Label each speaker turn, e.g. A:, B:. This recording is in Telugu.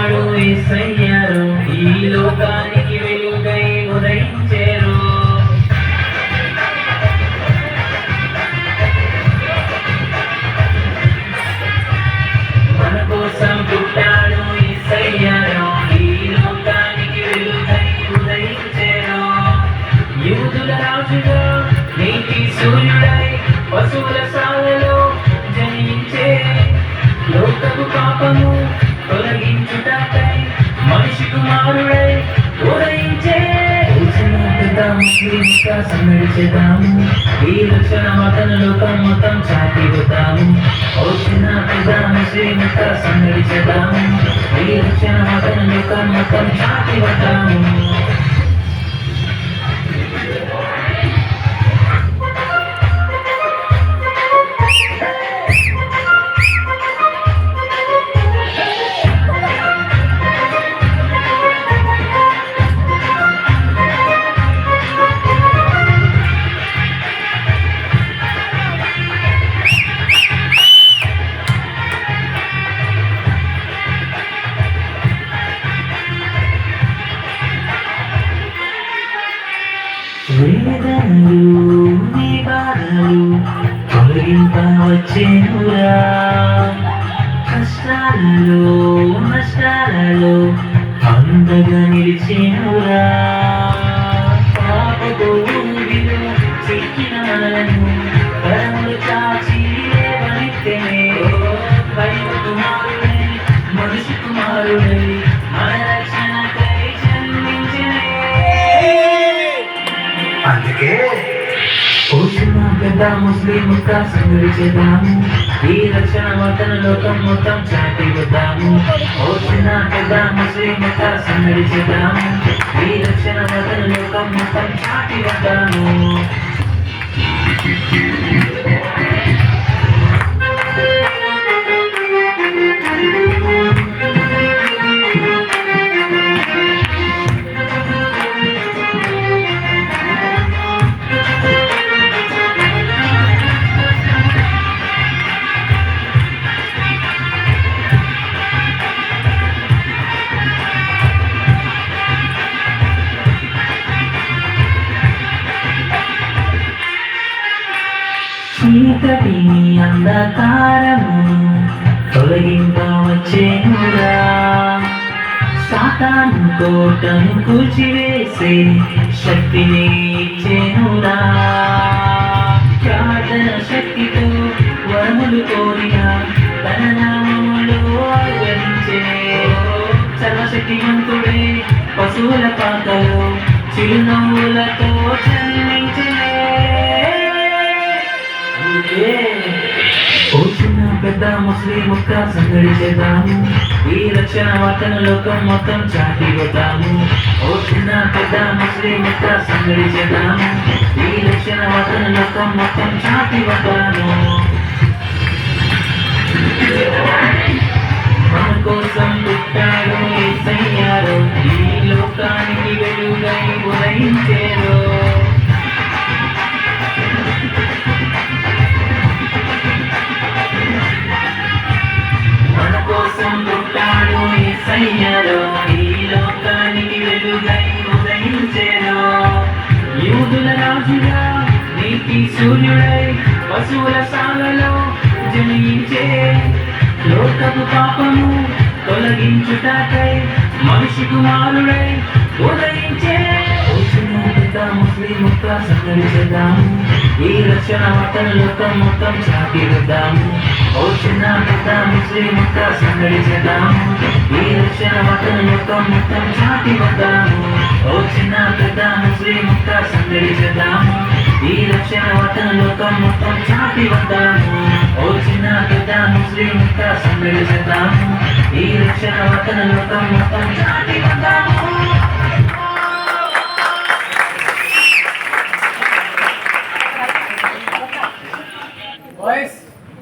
A: పుట్టాడు యేసయ్యారు, ఈ లోకానికి వెలుగై ఉదయించారు. మన కోసం పుట్టాడు యేసయ్యారు, ఈ లోకానికి వెలుగై ఉదయించారు. యూదుల రాజుగా నీతి సూర్యుడై పశువుల సాలలో జనించే, లోకపు పాపము తొలగించుటకై మనిషి కుమారుడై ఉదయించే. సందడి చేద్దాము, ఈ రక్షణ మతన లోకం మొత్తం చాటి వద్దాము. వచ్చిన పెద్దాము శ్రీమత సందడి చేద్దాము, ఈ రక్షణ మతన లోకం మొత్తం చాటి వద్దాము. వేదనలు నీ బాధలు తొలగింపవచ్చేనురా, కష్టాలలో నష్టాలలో అండగా నిలిచేనురా. పాపతో ఊబిలో చిక్కిన మనలను కరములు చాచి లేవనెత్తెనే. దైవ కుమారుడై మనిషి కుమారుడై మన రక్షణకై జన్మించెనే. అందుకే వచ్చిన పెద్ద ముస్లిం సందడి చేద్దాము, ఈ రక్షణ వర్తన లోకం మొత్తం చాటి వద్దాము. వచ్చిన పెద్ద ముస్లిం సందడి చేద్దాము, ఈ రక్షణ వర్తన లోకం మొత్తం చాటి వద్దాము. చీకటిని అంధకారమును తొలగింపవచ్చేనురా, సాతాను కోటను కూల్చివేసే శక్తిని ఇచ్చేనురా. ప్రార్థన శక్తితో వరములు కోరిన తన నామములో ఆగరించే, సర్వశక్తిమంతుడే పశువుల పాకలో చిరునవ్వులతో జన్మించే. వచ్చిన పెద్ద ముస్లిం సందడి చేద్దాము, ఈ రక్షణ వర్తన లోకం మొత్తం చాటి వద్దాము. వచ్చిన పెద్ద ముస్లిం సందడి చేద్దాము, ఈ రక్షణ వర్తన లోకం మొత్తం చాటి వద్దాము. మన కోసం పుట్టాడు యేసయ్యారు, ఈ లోకానికి వెలుగై ఉదయించారు. ఈ లోకానికి వెలుగై ఉదయించెను. యూదుల రాజుగా నీతి సూర్యుడై పశువుల సాలలో జనించే, లోకపు పాపము తొలగించుటకై మనిషి కుమారుడై ఉదయించే. ముస్లిం సందడి చేద్దాము, ఈ రక్షణ వర్తన లోకం మొత్తం చాటి వద్దాము. వచ్చిన పెద్ద ముస్లిం సందడి చేద్దాము, ఈ రక్షణ వర్తన లోకం మొత్తం చాటి వద్దాము. వచ్చిన పెద్ద ముస్లిం సందడి చేద్దాము, ఈ రక్షణ వర్తన లోకం మొత్తం చాటి వద్దాము. వచ్చిన పెద్ద ముస్లిం సందడి చేద్దాము, ఈ రక్షణ వర్తన లోకం మొత్తం చాటి వద్దాము.